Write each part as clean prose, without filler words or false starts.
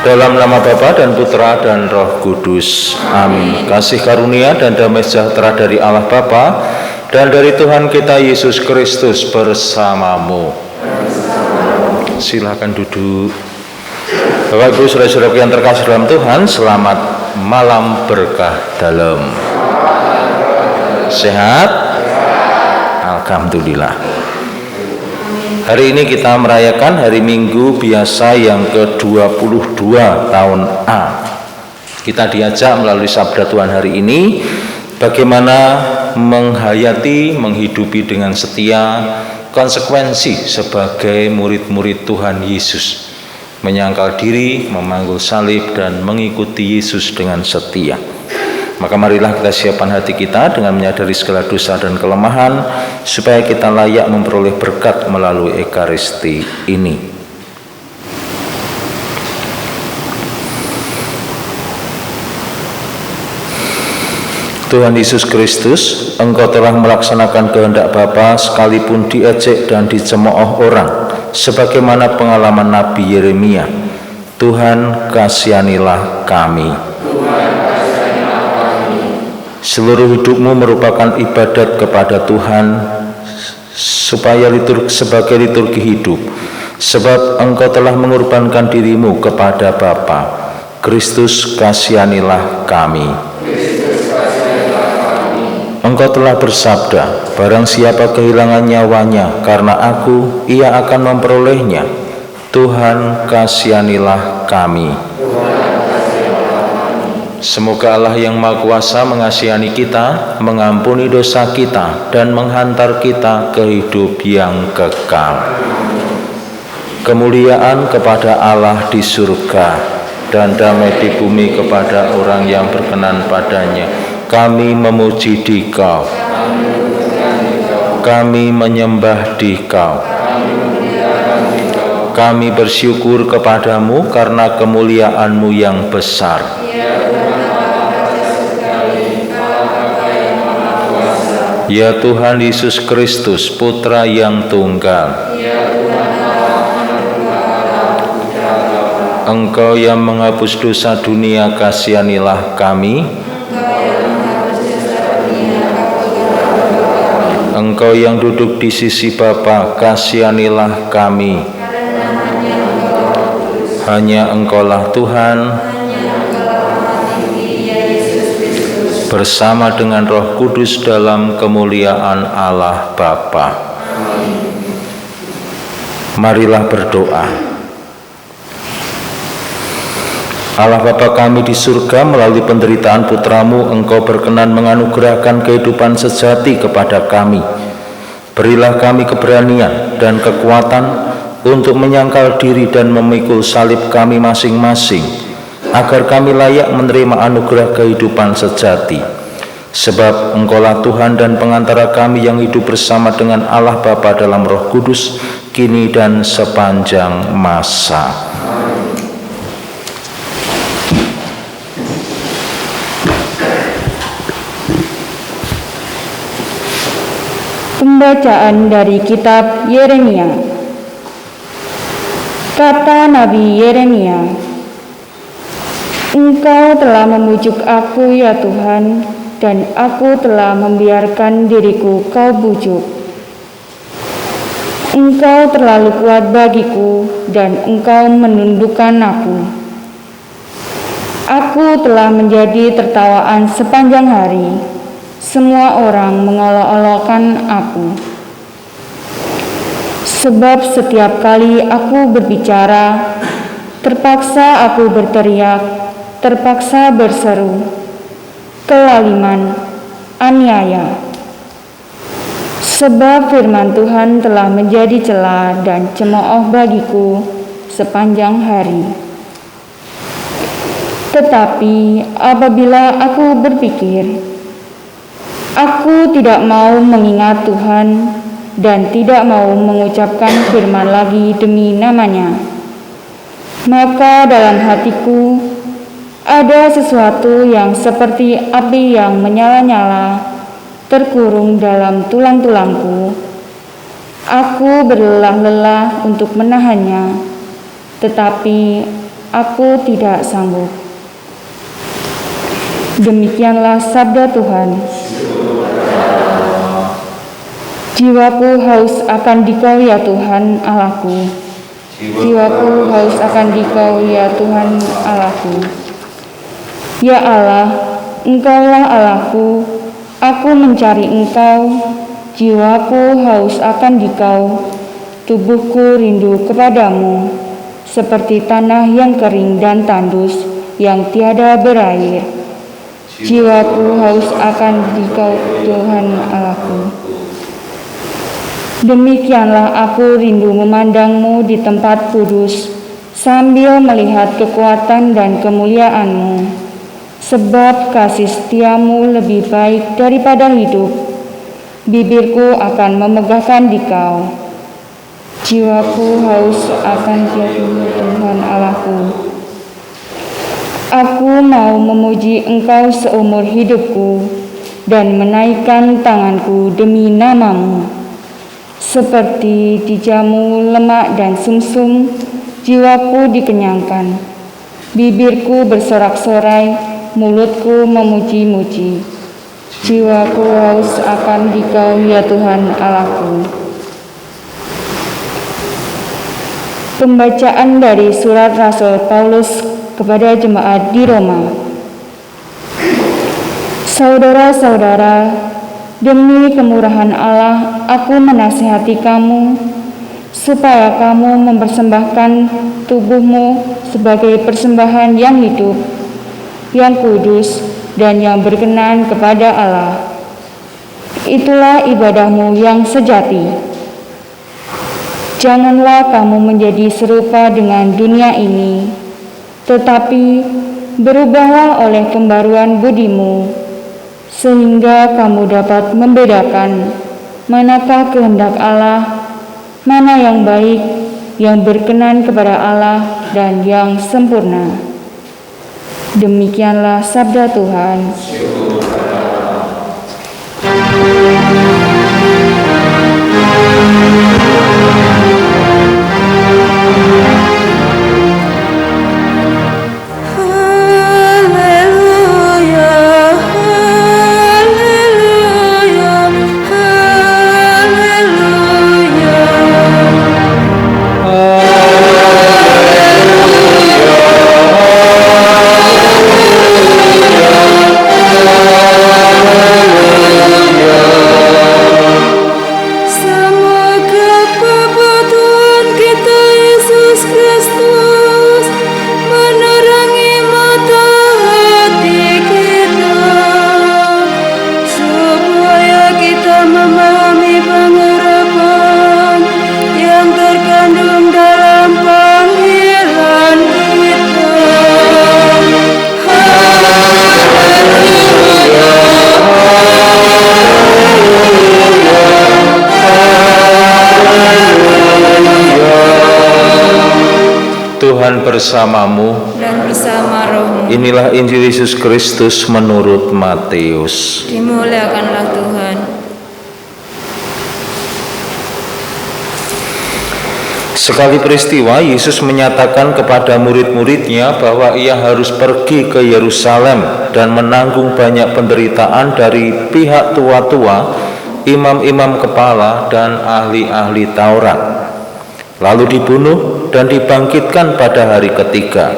Dalam nama Bapa dan Putra dan Roh Kudus. Amin. Kasih karunia dan damai sejahtera dari Allah Bapa dan dari Tuhan kita Yesus Kristus bersamamu. Silakan duduk. Bapak Ibu saudara-saudara yang terkasih dalam Tuhan, selamat malam berkah dalam. Sehat? Alhamdulillah. Hari ini kita merayakan hari Minggu biasa yang ke-22 tahun A. Kita diajak melalui sabda Tuhan hari ini bagaimana menghayati, menghidupi dengan setia konsekuensi sebagai murid-murid Tuhan Yesus. Menyangkal diri, memanggul salib, dan mengikuti Yesus dengan setia. Maka marilah kita siapkan hati kita dengan menyadari segala dosa dan kelemahan supaya kita layak memperoleh berkat melalui Ekaristi ini. Tuhan Yesus Kristus, Engkau telah melaksanakan kehendak Bapa sekalipun diejek dan dicemooh orang, sebagaimana pengalaman Nabi Yeremia. Tuhan, kasihanilah kami. Seluruh hidupmu merupakan ibadat kepada Tuhan supaya sebagai liturgi hidup, sebab Engkau telah mengorbankan dirimu kepada Bapa. Kristus, kasihanilah kami. Engkau telah bersabda, barang siapa kehilangan nyawanya karena aku, ia akan memperolehnya. Tuhan, kasihanilah kami. Semoga Allah yang Maha Kuasa mengasihani kita, mengampuni dosa kita, dan menghantar kita ke hidup yang kekal. Kemuliaan kepada Allah di surga, dan damai di bumi kepada orang yang berkenan padanya. Kami memuji Dikau, kami menyembah Dikau, kami bersyukur kepadamu karena kemuliaan-Mu yang besar. Ya Tuhan Yesus Kristus, Putra yang tunggal, Engkau yang menghapus dosa dunia, kasihanilah kami. Engkau yang duduk di sisi Bapa, kasihanilah kami. Hanya Engkaulah Tuhan, bersama dengan Roh Kudus dalam kemuliaan Allah Bapa. Marilah berdoa. Allah Bapa kami di surga, melalui penderitaan Putra-Mu, Engkau berkenan menganugerahkan kehidupan sejati kepada kami. Berilah kami keberanian dan kekuatan untuk menyangkal diri dan memikul salib kami masing-masing, agar kami layak menerima anugerah kehidupan sejati. Sebab Engkaulah Tuhan dan pengantara kami yang hidup bersama dengan Allah Bapa dalam Roh Kudus, kini dan sepanjang masa. Pembacaan dari kitab Yeremia. Kata Nabi Yeremia, Engkau telah membujuk aku ya Tuhan, dan aku telah membiarkan diriku Kau bujuk. Engkau terlalu kuat bagiku, dan Engkau menundukkan aku. Aku telah menjadi tertawaan sepanjang hari. Semua orang mengolok-olokkan aku. Sebab setiap kali aku berbicara, terpaksa aku berteriak, terpaksa berseru, kelaliman, aniaya. Sebab firman Tuhan telah menjadi cela dan cemooh bagiku sepanjang hari. Tetapi apabila aku berpikir, aku tidak mau mengingat Tuhan dan tidak mau mengucapkan firman lagi demi namanya, maka dalam hatiku ada sesuatu yang seperti api yang menyala-nyala terkurung dalam tulang-tulangku. Aku berlelah-lelah untuk menahannya, tetapi aku tidak sanggup. Demikianlah sabda Tuhan. Jiwaku haus akan Dikau ya Tuhan Allahku. Jiwaku haus akan Dikau ya Tuhan Allahku. Ya Allah, Engkaulah Allahku, aku mencari Engkau. Jiwaku haus akan Dikau, tubuhku rindu kepadamu, seperti tanah yang kering dan tandus yang tiada berair. Jiwaku haus akan Dikau Tuhan Allahku. Demikianlah aku rindu memandang-Mu di tempat kudus, sambil melihat kekuatan dan kemuliaan-Mu. Sebab kasih setia-Mu lebih baik daripada hidup. Bibirku akan memegahkan Dikau. Jiwaku haus akan Dikau Tuhan Allahku. Aku mau memuji Engkau seumur hidupku dan menaikkan tanganku demi nama-Mu. Seperti dijamu lemak dan sumsum, jiwaku dikenyangkan. Bibirku bersorak-sorai, mulutku memuji-muji. Jiwaku haus akan Dikau ya Tuhan Allahku. Pembacaan dari surat Rasul Paulus kepada jemaat di Roma. Saudara-saudara, demi kemurahan Allah, aku menasihati kamu, supaya kamu mempersembahkan tubuhmu sebagai persembahan yang hidup, yang kudus, dan yang berkenan kepada Allah. Itulah ibadahmu yang sejati. Janganlah kamu menjadi serupa dengan dunia ini, tetapi berubahlah oleh pembaruan budimu, sehingga kamu dapat membedakan manakah kehendak Allah, mana yang baik, yang berkenan kepada Allah, dan yang sempurna. Demikianlah sabda Tuhan. Tuhan bersamamu dan bersama rohmu. Inilah Injil Yesus Kristus menurut Matius. Dimuliakanlah Tuhan. Sekali peristiwa, Yesus menyatakan kepada murid-muridnya bahwa ia harus pergi ke Yerusalem dan menanggung banyak penderitaan dari pihak tua-tua, imam-imam kepala, dan ahli-ahli Taurat, lalu dibunuh dan dibangkitkan pada hari ketiga.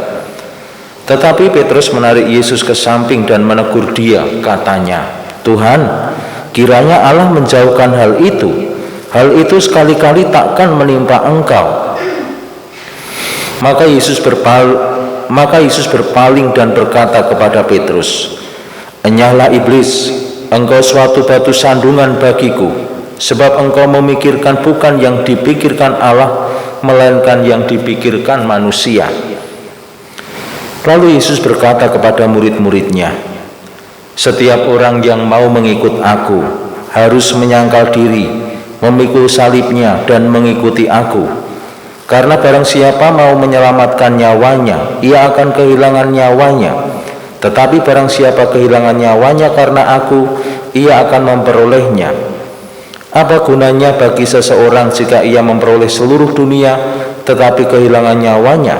Tetapi Petrus menarik Yesus ke samping dan menegur dia, katanya, "Tuhan, kiranya Allah menjauhkan hal itu. Hal itu sekali-kali takkan menimpa Engkau." Maka Yesus berpaling dan berkata kepada Petrus, "Enyahlah iblis, engkau suatu batu sandungan bagiku, sebab engkau memikirkan bukan yang dipikirkan Allah, melainkan yang dipikirkan manusia." Lalu Yesus berkata kepada murid-muridnya, "Setiap orang yang mau mengikut aku harus menyangkal diri, memikul salibnya, dan mengikuti aku. Karena barang siapa mau menyelamatkan nyawanya, ia akan kehilangan nyawanya. Tetapi barang siapa kehilangan nyawanya karena aku, ia akan memperolehnya. Apa gunanya bagi seseorang jika ia memperoleh seluruh dunia tetapi kehilangan nyawanya?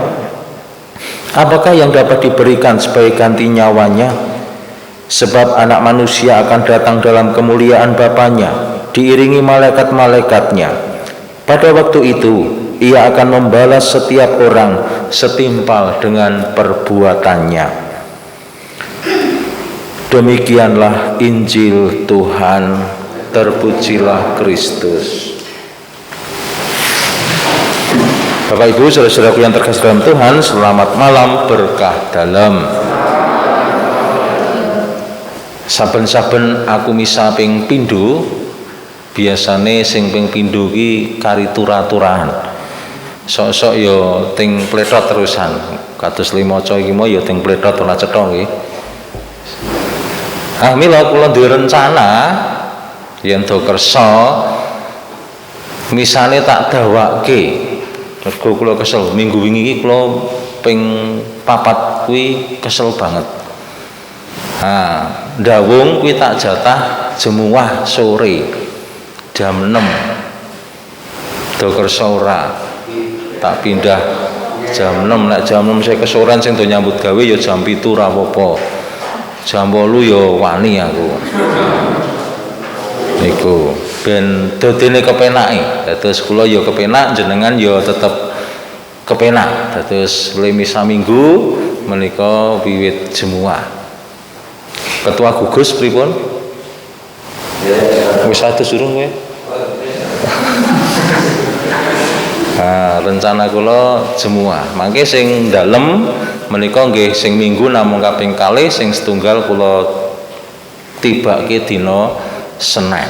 Apakah yang dapat diberikan sebagai ganti nyawanya? Sebab anak manusia akan datang dalam kemuliaan Bapanya, diiringi malaikat-malaikatnya. Pada waktu itu, ia akan membalas setiap orang setimpal dengan perbuatannya. Demikianlah Injil Tuhan, terpujilah Kristus. Bapak Ibu, saudara-saudaraku yang terkasih dalam Tuhan, selamat malam, berkah dalam. Saben-saben aku misa ping pindho, biasane sing ping pindho ki kari tur-aturan. Sok-sok ya ting pletot terusan. Kados limaca iki mau ya ting pletot ora cetha nggih. Mila kula duwe rencana yen do kersa misane tak dawake. Mergo kula kesel minggu wingi iki kula ping 4 kuwi kesel banget. Ndawung kuwi tak jatah jemuah sore jam 6. Do kersa ora. Tak pindah jam 6, nek jam 6 saya kesoran sing do nyambut gawe ya jam 7 ora apa-apa. Jam 8 ya wani aku. Niku ben dodene kepenake. Dados kula ya kepenak, jenengan ya tetep kepenak. Dados le misa Minggu menika wiwit jemuah. Ketua gugus pripun? Wis atus durung kowe? Rencana kula jemuah. Mangke sing dalem menika nggih sing Minggu namung kaping kalih, sing setunggal kula tibake dina Senin.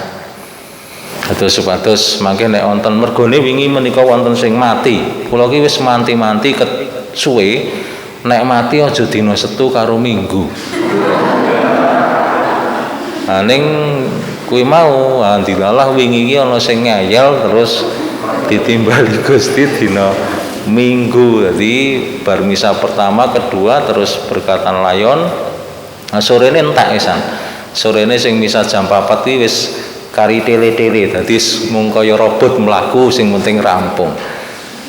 Supados mangke nek wonten mergone wingi menika wonten sing mati. Kula ki wis manti-manti suwe nek mati aja dina Setu karo Minggu. Ning kuwi mau dilalah wingi iki ana sing ngayal terus ditimbali Gusti dina Minggu. Jadi bar misa pertama, kedua terus berkatan layon. Sorene entek pisan. Sorene sing misa jam 4 kuwi wis kari tele-tele. Dadi mung kaya robot mlaku sing penting rampung.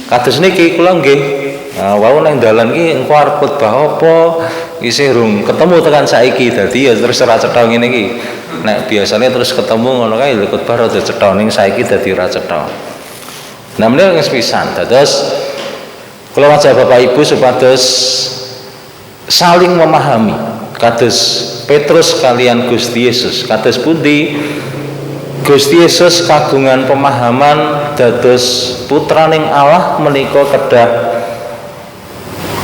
Kados niki kula nggih wau nang dalan ki engko arep khotbah apa isih rung ketemu tekan saiki. Dadi ya terus ora cetha ngene iki. Nek biasanya terus ketemu ngono kae lho khotbah rada cetha ning saiki dadi ora cetha. Nah menika ngespisan. Dados kula wajah Bapak Ibu supados saling memahami. Kados Petrus kalian Gusti Yesus. Kados pundi Gusti Yesus kagungan pemahaman dados putraning Allah menika kedah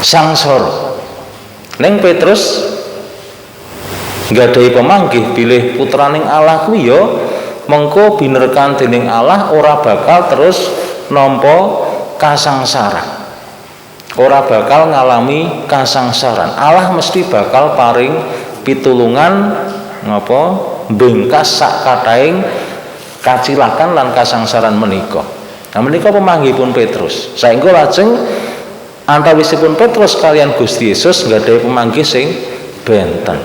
sangsara. Ning Petrus nggadahi pamanggih bilih putraning Allah kuwi ya mengko binerkan dening Allah ora bakal terus nampa kasangsaran. Ora bakal ngalami kasangsaran. Allah mesti bakal paring pitulungan ngapa bengkas sak kathahing kacilakan lan kasangsaran menika. Nah menika pamanggihipun Petrus. Saengga lajeng antawisipun Petrus kalian Gusti Yesus nggadahi pamanggih sing benten.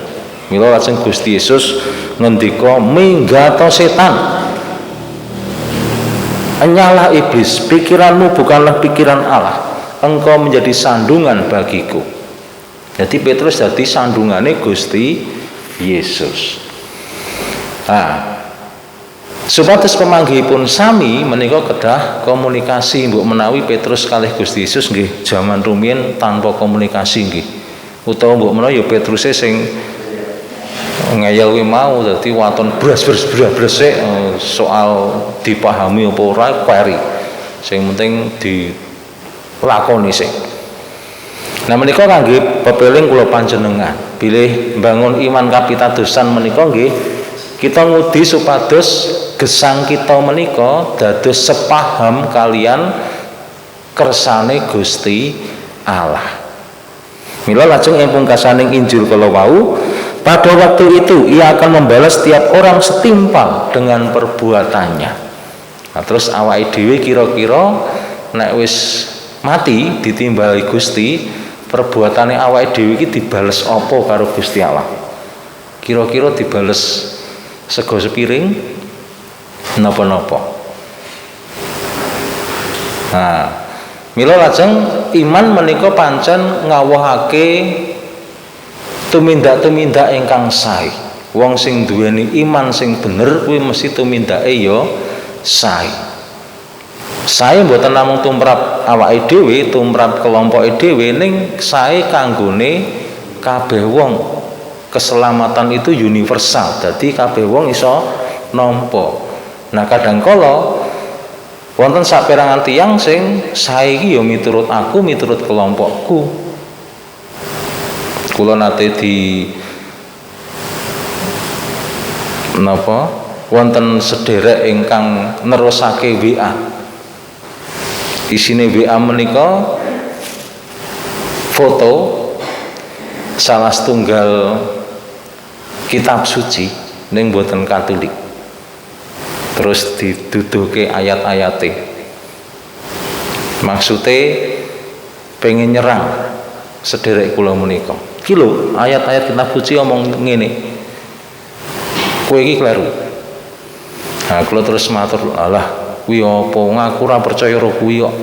Mila lajeng Gusti Yesus ngendika minggato setan. Enyalah iblis, pikiranmu bukanlah pikiran Allah. Engkau menjadi sandungan bagiku. Jadi Petrus dadi sandungane Gusti Yesus. Supados pamanggihipun sami menika kedah komunikasi mbok menawi Petrus kalih Gusti Yesus nggih jaman rumiyin tanpa komunikasi nggih. Utawa mbok menawi ya Petruse sing ngeyel kuwi mau dadi waton bras soal dipahami apa ora query. Sing penting dilakoni sik. Nah menika kangge pepeling kula panjenengan bilih mbangun iman kapitadosan menika nggih kita ngudi supados gesang kita menika dados sepaham kalian kersane Gusti Allah. Mila lajeng ing pungkasaning Injil kala wau, pada waktu itu ia akan membalas setiap orang setimpal dengan perbuatannya. Nah, terus awake dhewe kira-kira nek wis mati ditimbali Gusti, perbuatane awake dhewe iki dibales apa karo Gusti Allah? Kira-kira dibales sego sepiring napa-napa. Nah, Mila lajeng iman menika pancen ngawuhake tumindak-tumindak ingkang sae. Wong sing duweni iman sing bener kuwi mesti tumindake ya sae. Sae mboten namung tumrap awake dhewe, tumrap kelompoke dhewe, ning sae kanggone kabeh wong. Keselamatan itu universal. Dadi kabeh wong iso nampa. Nah, kadangkala wonten saperangan tiyang sing sae iki ya miturut aku, miturut kelompokku. Kula nate di wonten sederek ingkang nerusake WA. Isine WA menika foto salah setunggal kitab suci ning boten Katolik. Terus diduduhke ayat-ayate. Maksude pengen nyerang sederek kula menika. Iki lho ayat-ayat kitab suci omong ngene. Kowe iki kleru. Nah, kula terus matur, "Alah, kuwi apa ngaku ora percaya karo kuwi kok."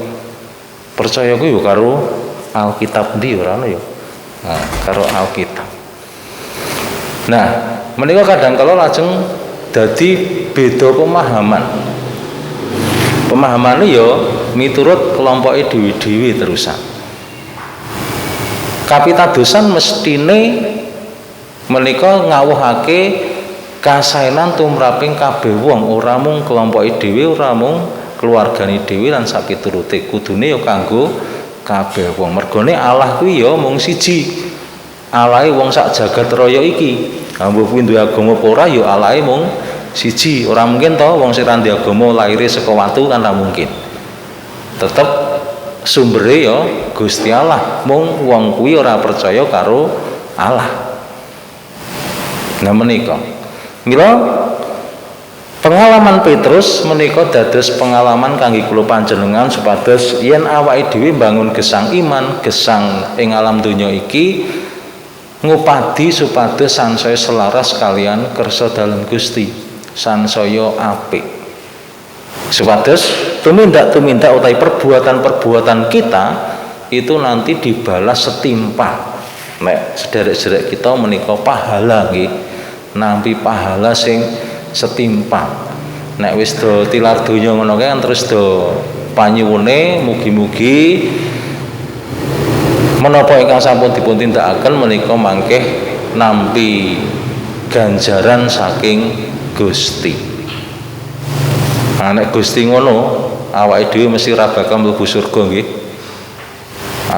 Percaya kuwi yo karo Alkitab ndi ora ana yo. Nah, karo Alkitab. Nah, menika kadangkala lajeng dadi beda pemahaman. Pemahamane ya miturut kelompoke dhewe-dhewe terusan. Kapitadosan mestine menika ngawuhake kasaenan tumraping kabeh wong, ora mung kelompoke dhewe, ora mung keluargane dhewe lan sapiturute. Kudune ya kanggo kabeh wong. Mergone Allah kuwi ya mung siji. Alahe wong sak jagat raya iki. Ambo kuwi duwe agama apa ora ya alahe mung siji. Ora mungkin to wong sing ra ndek agama laire saka watu kan ora mungkin. Tetep sumbere ya Gusti Allah. Mung wong kuwi ora percaya karo Allah. Nah menika. Mila pengalaman Petrus menika dados pengalaman kangge kula panjenengan supados yen awake dhewe bangun gesang iman, gesang ing alam donya iki ngupadi supados sansaya selaras kalian kersa dalem Gusti, sansaya apik. Supados tumindak-tumindak utawi perbuatan-perbuatan kita itu nanti dibalas setimpal. Nek sederek-sederek kita menika pahala nggih, nampi pahala sing setimpal. Nek wis do tilar donya ngono kan terus do panyuwune mugi-mugi menapa ingkang sampun dipun tindakaken menika mangke nampi ganjaran saking Gusti. Nek Gusti ngono, awake dhewe mesti ra bakal mlebu surga nggih.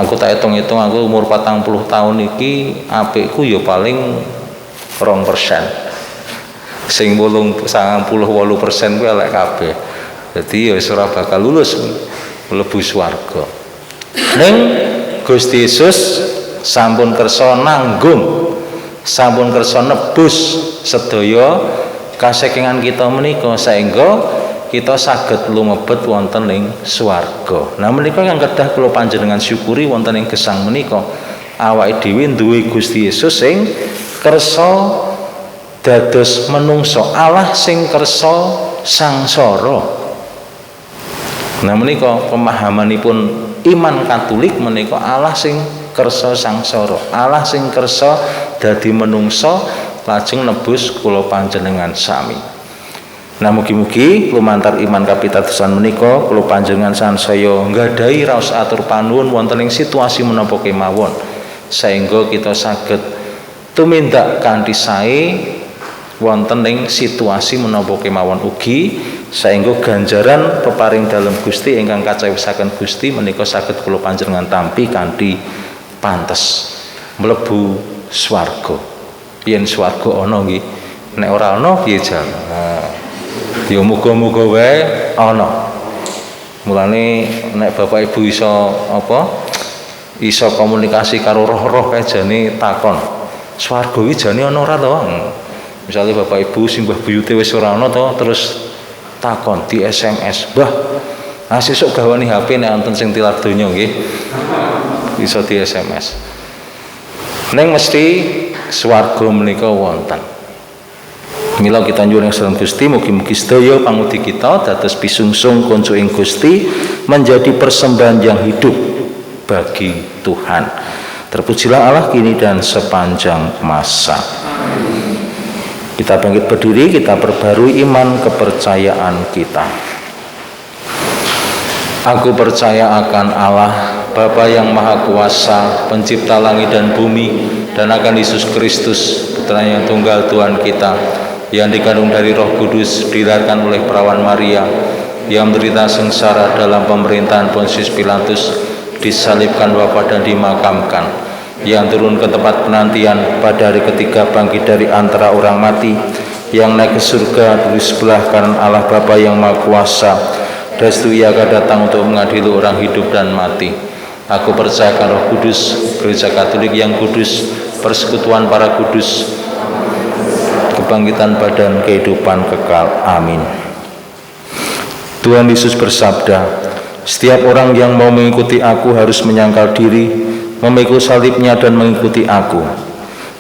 Aku tak hitung-hitung aku umur 40 tahun iki apikku ya paling 2%. Sing 98% kuwi elek kabeh. Dadi ya wis ora bakal lulus mlebu swarga. Ning Gusti Yesus sampun kersa nanggung, sampun kersa nebus sedaya kasakingan kita menika sehingga kita saged lumebet wonten ing swarga. Nah menika yang kedah kula panjenengan syukuri wonten ing gesang menika awake dhewe duwe Gusti Yesus sing kersa dados menungso, Allah sing kersa sangsara. Nah menika pemahamanipun iman Katolik menika Allah sing kersa sangsara, Allah sing kersa dadi menungso lajeng nebus kula panjenengan sami. Nah mugi-mugi lumantar iman kapitadosan menika kula panjenengan sansaya nggadahi raos atur panuwun wonten ing situasi menapa kemawon sehingga kita saged tumindak kanthi sae wonten ing situasi menapa kemawon ugi sehingga ganjaran peparing dalem Gusti ingkang kacawisaken Gusti menika saged kula panjenengan tampi kanthi pantes mlebu swarga. Yen swarga ana nggih, nek ora ana piye jan. Ya muga-muga wae ana. Mulane nek Bapak Ibu iso iso komunikasi karo roh-roh kae jane takon. Swarga iki jane ana ora to? Misale Bapak Ibu simbah buyute wis ora ana to terus takon di SMS, "Mbah, sesuk gawani HP nek wonten sing tilar donya nggih." Iso di SMS. Ning mesti swarga menika wonten. Mila kita nyuwun salam Gusti, mugi-mugi sedaya pangudi kita dados pisungsung konco ing Gusti menjadi persembahan yang hidup bagi Tuhan. Terpujilah Allah kini dan sepanjang masa. Kita bangkit berdiri, kita perbarui iman kepercayaan kita. Aku percaya akan Allah, Bapa yang Maha Kuasa, Pencipta langit dan bumi, dan akan Yesus Kristus, Putra yang tunggal Tuhan kita, yang dikandung dari Roh Kudus, dilahirkan oleh perawan Maria, yang menderita sengsara dalam pemerintahan Pontius Pilatus, disalibkan, wafat dan dimakamkan, yang turun ke tempat penantian, pada hari ketiga bangkit dari antara orang mati, yang naik ke surga duduk sebelah kanan Allah Bapa yang Maha Kuasa, dan setelah Ia akan datang untuk mengadili orang hidup dan mati. Aku percaya akan Roh Kudus, Gereja Katolik yang kudus, persekutuan para kudus, kebangkitan badan, kehidupan kekal. Amin. Tuhan Yesus bersabda, setiap orang yang mau mengikuti aku harus menyangkal diri, memikul salibnya dan mengikuti aku.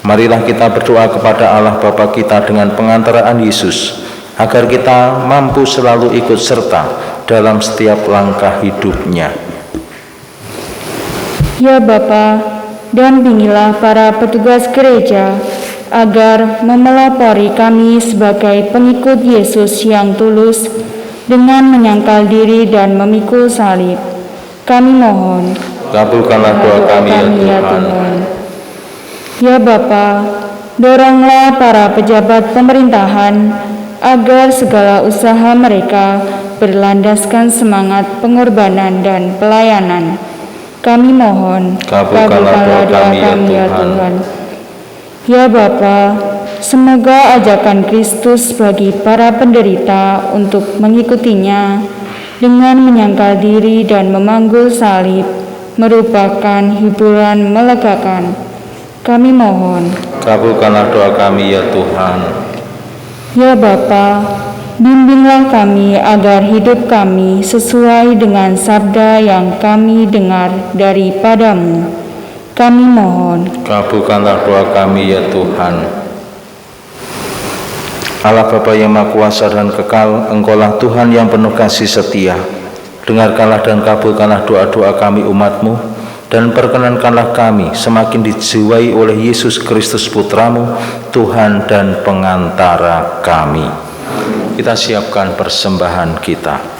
Marilah kita berdoa kepada Allah Bapa kita dengan pengantaraan Yesus, agar kita mampu selalu ikut serta dalam setiap langkah hidupnya. Ya Bapa, dampingilah para petugas gereja agar memelopori kami sebagai pengikut Yesus yang tulus dengan menyangkal diri dan memikul salib. Kami mohon, kabulkanlah doa kami ya Tuhan. Ya Bapa, doronglah para pejabat pemerintahan agar segala usaha mereka berlandaskan semangat pengorbanan dan pelayanan. Kami mohon, kabulkanlah doa kami ya Tuhan. Ya Bapa, semoga ajakan Kristus bagi para penderita untuk mengikutinya dengan menyangkal diri dan memanggul salib merupakan hiburan melegakan. Kami mohon, kabulkanlah doa kami ya Tuhan. Ya Bapa, bimbinglah kami agar hidup kami sesuai dengan sabda yang kami dengar daripadamu. Kami mohon, kabulkanlah doa kami ya Tuhan. Allah Bapa yang Maha Kuasa dan kekal, Engkaulah Tuhan yang penuh kasih setia. Dengarkanlah dan kabulkanlah doa-doa kami umat-Mu, dan perkenankanlah kami semakin dijiwai oleh Yesus Kristus Putra-Mu, Tuhan dan pengantara kami. Kita siapkan persembahan kita.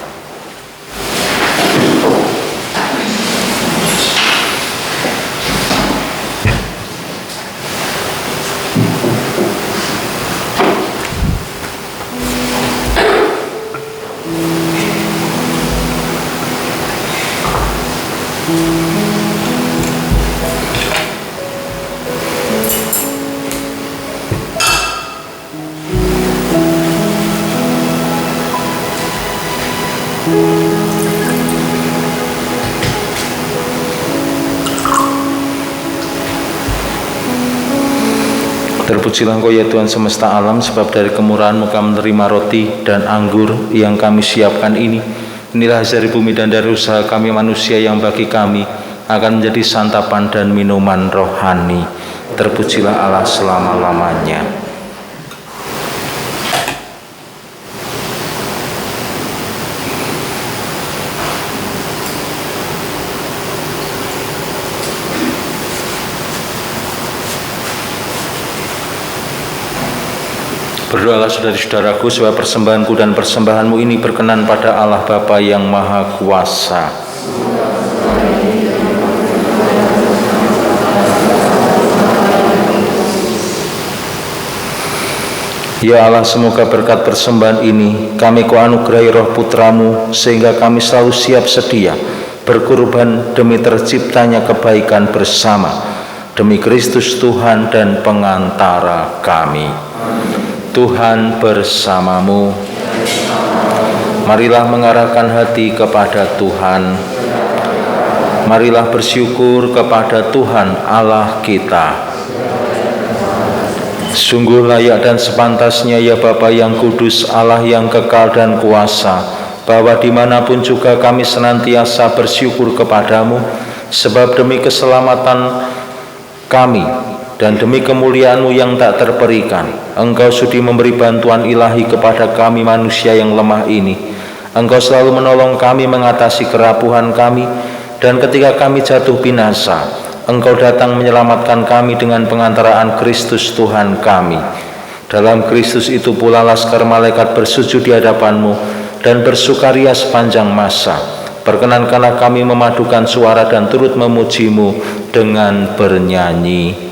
Terpujilah Engkau ya Tuhan semesta alam, sebab dari kemurahan-Mu kami menerima roti dan anggur yang kami siapkan ini. Inilah hasil dari bumi dan dari usaha kami manusia, yang bagi kami akan menjadi santapan dan minuman rohani. Terpujilah Allah selama-lamanya. Berdoalah saudari-saudaraku, supaya persembahanku dan persembahanmu ini berkenan pada Allah Bapa yang Maha Kuasa. Ya Allah, semoga berkat persembahan ini kami Kau anugerahi Roh Putra-Mu, sehingga kami selalu siap sedia berkorban demi terciptanya kebaikan bersama, demi Kristus Tuhan dan pengantara kami. Tuhan bersamamu. Marilah mengarahkan hati kepada Tuhan. Marilah bersyukur kepada Tuhan Allah kita. Sungguh layak dan sepantasnya ya Bapa yang kudus, Allah yang kekal dan kuasa, bahwa dimanapun juga kami senantiasa bersyukur kepadamu, sebab demi keselamatan kami dan demi kemuliaan-Mu yang tak terperikan, Engkau sudi memberi bantuan ilahi kepada kami manusia yang lemah ini. Engkau selalu menolong kami mengatasi kerapuhan kami, dan ketika kami jatuh binasa, Engkau datang menyelamatkan kami dengan pengantaraan Kristus Tuhan kami. Dalam Kristus itu pula laskar malaikat bersujud di hadapan-Mu dan bersukaria sepanjang masa. Perkenankanlah kami memadukan suara dan turut memuji-Mu dengan bernyanyi.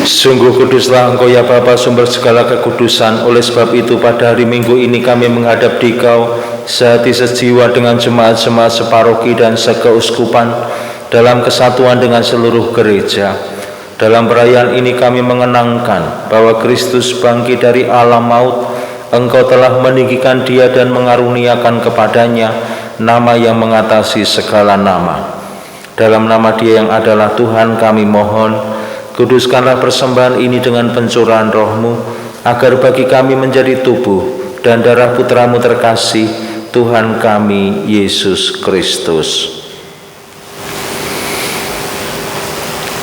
Sungguh kuduslah Engkau ya Bapa, sumber segala kekudusan. Oleh sebab itu pada hari Minggu ini kami menghadap Dikau sehati sejiwa dengan jemaat-jemaat separoki dan sekeuskupan dalam kesatuan dengan seluruh gereja. Dalam perayaan ini kami mengenangkan bahwa Kristus bangkit dari alam maut. Engkau telah meninggikan Dia dan mengaruniakan kepadanya nama yang mengatasi segala nama. Dalam nama Dia yang adalah Tuhan kami mohon, kuduskanlah persembahan ini dengan pencurahan Roh-Mu, agar bagi kami menjadi tubuh dan darah Putra-Mu terkasih, Tuhan kami, Yesus Kristus.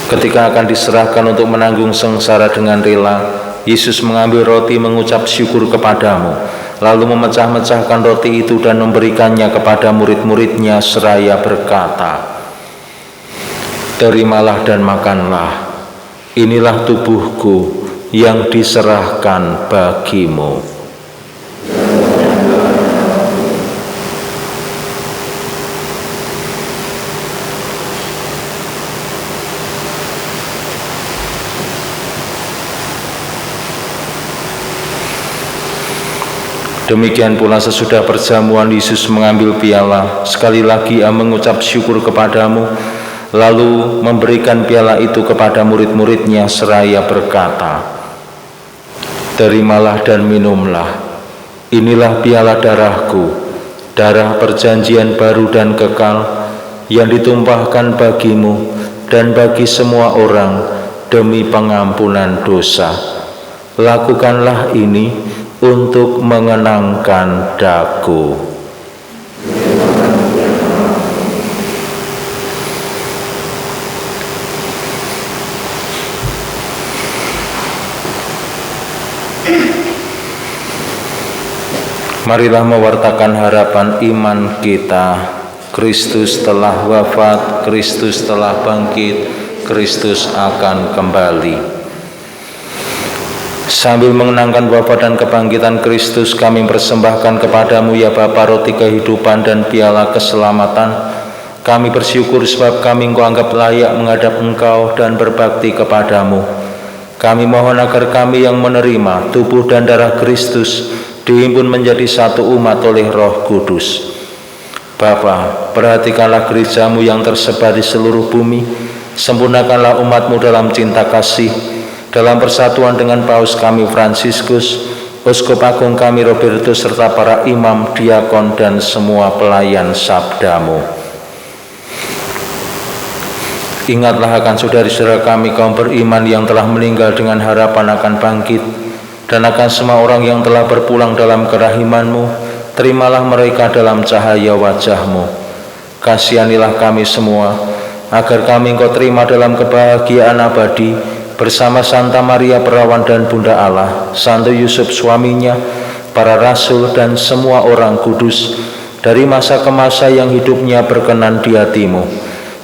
Ketika akan diserahkan untuk menanggung sengsara dengan rela, Yesus mengambil roti, mengucap syukur kepadamu, lalu memecah-mecahkan roti itu dan memberikannya kepada murid-muridnya seraya berkata, "Terimalah dan makanlah. Inilah tubuhku yang diserahkan bagimu." Demikian pula sesudah perjamuan Yesus mengambil piala, sekali lagi Ia mengucap syukur kepadamu, lalu memberikan piala itu kepada murid-muridnya seraya berkata, "Terimalah dan minumlah. Inilah piala darahku, darah perjanjian baru dan kekal, yang ditumpahkan bagimu dan bagi semua orang demi pengampunan dosa. Lakukanlah ini untuk mengenangkan daku." Marilah mewartakan harapan iman kita. Kristus telah wafat, Kristus telah bangkit, Kristus akan kembali. Sambil mengenangkan wafat dan kebangkitan Kristus, kami persembahkan kepadamu ya Bapa roti kehidupan dan piala keselamatan. Kami bersyukur sebab kami Engkau anggap layak menghadap Engkau dan berbakti kepadamu. Kami mohon agar kami yang menerima tubuh dan darah Kristus dihimpun menjadi satu umat oleh Roh Kudus. Bapa, perhatikanlah gereja-Mu yang tersebar di seluruh bumi. Sempurnakanlah umat-Mu dalam cinta kasih, dalam persatuan dengan Paus kami Fransiskus, Uskup Agung kami Robertus, serta para imam, diakon, dan semua pelayan sabda-Mu. Ingatlah akan saudara-saudara kami kaum beriman yang telah meninggal dengan harapan akan bangkit, dan akan semua orang yang telah berpulang dalam kerahiman-Mu. Terimalah mereka dalam cahaya wajah-Mu. Kasihanilah kami semua, agar kami Engkau terima dalam kebahagiaan abadi, bersama Santa Maria Perawan dan Bunda Allah, Santo Yusuf suaminya, para rasul, dan semua orang kudus, dari masa ke masa yang hidupnya berkenan di hati-Mu,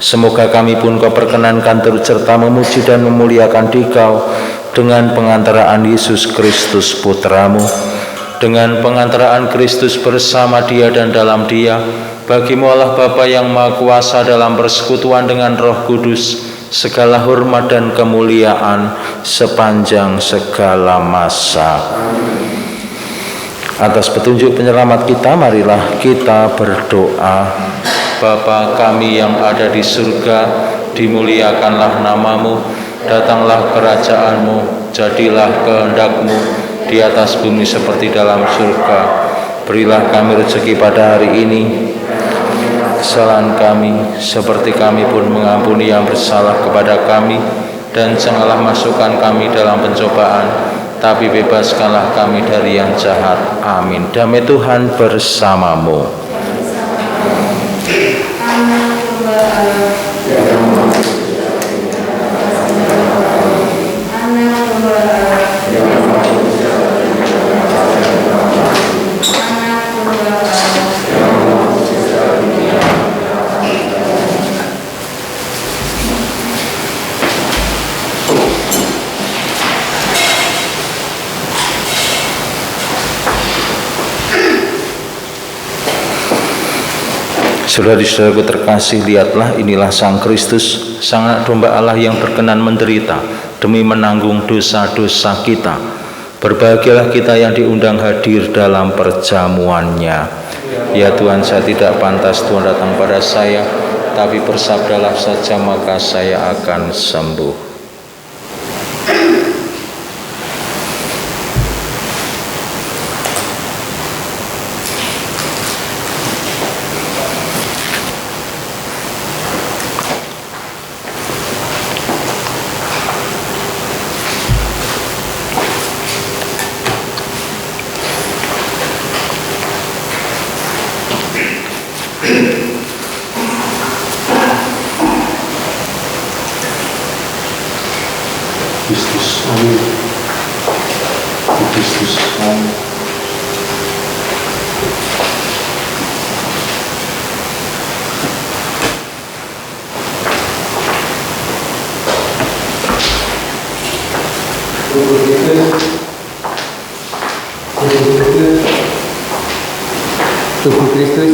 Semoga kami pun Kau perkenankan turut serta memuji dan memuliakan Dikau dengan pengantaraan Yesus Kristus Putramu, dengan pengantaraan Kristus bersama Dia dan dalam Dia. Bagimu Allah Bapa yang Maha Kuasa dalam persekutuan dengan Roh Kudus, segala hormat dan kemuliaan sepanjang segala masa. Atas petunjuk penyelamat kita, marilah kita berdoa. Bapa kami yang ada di surga, dimuliakanlah namamu, datanglah kerajaan-Mu, jadilah kehendak-Mu di atas bumi seperti dalam surga. Berilah kami rezeki pada hari ini, kesalahan kami seperti kami pun mengampuni yang bersalah kepada kami, dan janganlah masukkan kami dalam pencobaan, tapi bebaskanlah kami dari yang jahat. Amin. Damai Tuhan bersamamu. Saudara-saudaraku terkasih, lihatlah, inilah Sang Kristus, Sang Anak Domba Allah yang berkenan menderita demi menanggung dosa-dosa kita. Berbahagialah kita yang diundang hadir dalam perjamuannya. Ya Tuhan, saya tidak pantas Tuhan datang pada saya, tapi bersabdalah saja maka saya akan sembuh. Kristus, amin. Kristus, amin. Tubuh Kristus.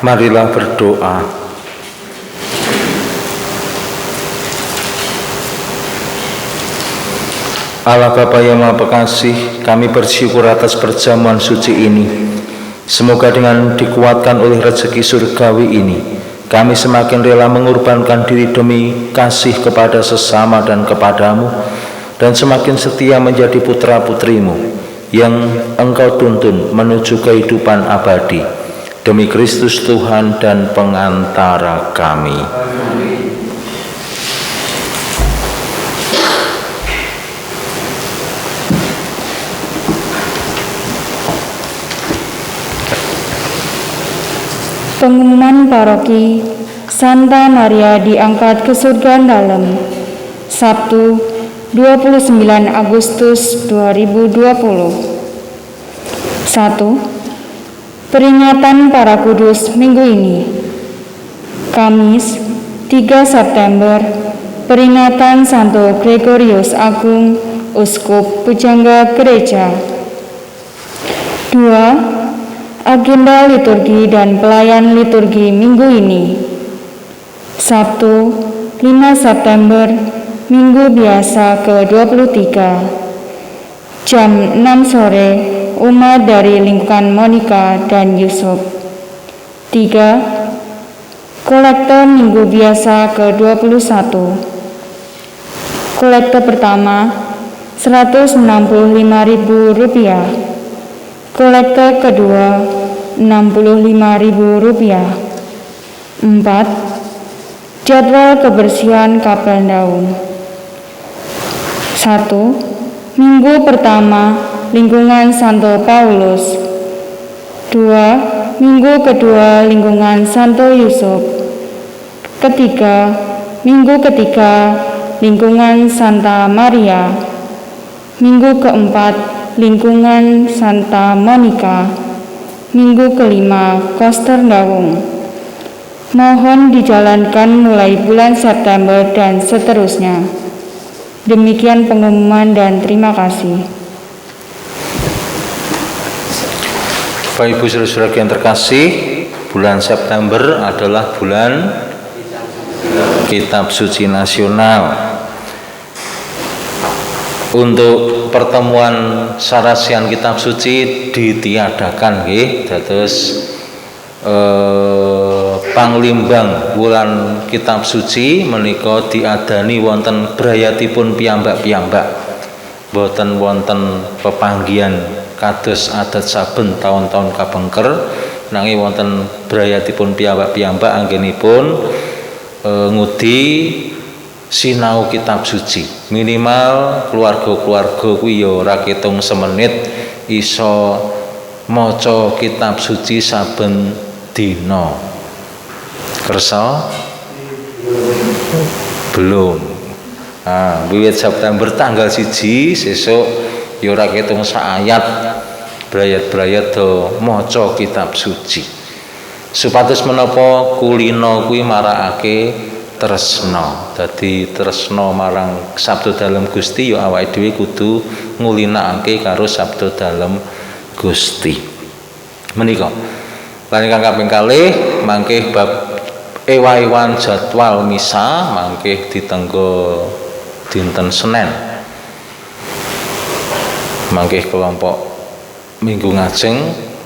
Marilah berdoa. Allah Bapa yang Maha Pengasih, kami bersyukur atas perjamuan suci ini. Semoga dengan dikuatkan oleh rezeki surgawi ini, kami semakin rela mengorbankan diri demi kasih kepada sesama dan kepadamu, dan semakin setia menjadi putra-putrimu yang Engkau tuntun menuju kehidupan abadi. Demi Kristus Tuhan dan pengantara kami. Pengumuman paroki Santa Maria diangkat ke surga dalam Sabtu 29 Agustus 2020. 1. Peringatan para kudus minggu ini. Kamis 3 September, peringatan Santo Gregorius Agung, Uskup Pujangga Gereja. 2. Agenda liturgi dan pelayan liturgi minggu ini. Sabtu 5 September, Minggu biasa ke-23. Jam 6 sore, umat dari lingkungan Monica dan Yusuf. 3. Kolektor minggu biasa ke-21. Kolektor pertama Rp165.000. Kolektor kedua Rp65.000. 4. Jadwal kebersihan kapel daun. 1. Minggu pertama, lingkungan Santo Paulus. 2. Minggu kedua, lingkungan Santo Yusuf. Ketiga, minggu ketiga, lingkungan Santa Maria. Minggu keempat, lingkungan Santa Monica. Minggu kelima, Koster Dawung. Mohon dijalankan mulai bulan September dan seterusnya. Demikian pengumuman dan terima kasih. Bapak Ibu saudara-saudara yang terkasih, bulan September adalah bulan Kitab Suci Nasional. Untuk pertemuan sarasian Kitab Suci ditiadakan nggih, dados panglimbang wulan Kitab Suci menika diadani wonten brayatipun piyambak-piyambak. Boten wonten pepanggihan kados adat saben taun-taun kapengker, nanging wonten brayatipun piyambak-piyambak anggenipun ngudi sinau Kitab Suci. Minimal keluarga-keluarga kuwi ya ora ketung semenit iso maca Kitab Suci saben dina. Kersa? Belum. Wiwit September tanggal 1 sesuk ya ora ketung sak ayat brayat-brayat do maca Kitab Suci. Supados menapa kulino kuwi marakake tresna. Dadi tresna marang sabda dalem Gusti ya awake dhewe kudu ngulinakake karo sabda dalem Gusti. Menika lan ingkang kaping kalih mangke bab ewa-ewan jadwal misa mangke ditenggo dinten Senin. Mangke kelompok minggu ngajeng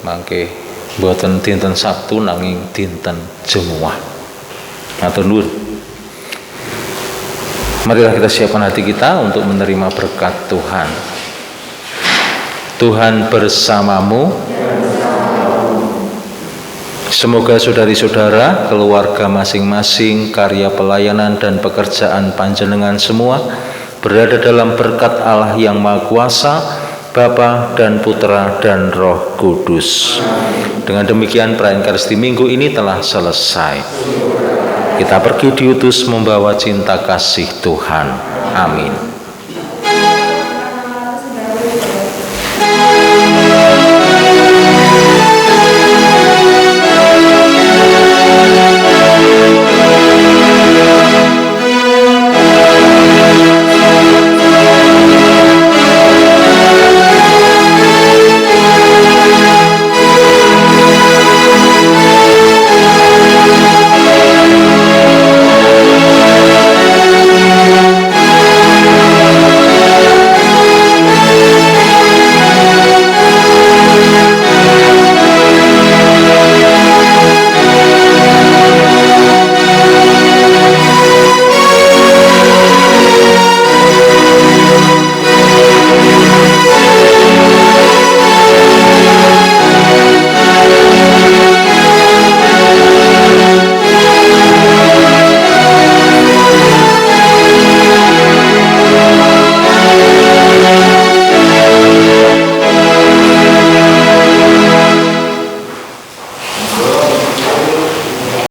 mangke Boten dinten Sabtu nanging dinten Jemuah. Matur nuwun. Marilah kita siapkan hati kita untuk menerima berkat Tuhan. Tuhan bersamamu. Semoga saudari-saudara, keluarga masing-masing, karya pelayanan dan pekerjaan panjenengan semua berada dalam berkat Allah yang Maha Kuasa, Bapa dan Putra dan Roh Kudus. Dengan demikian perayaan Ekaristi Minggu ini telah selesai. Kita pergi diutus membawa cinta kasih Tuhan. Amin.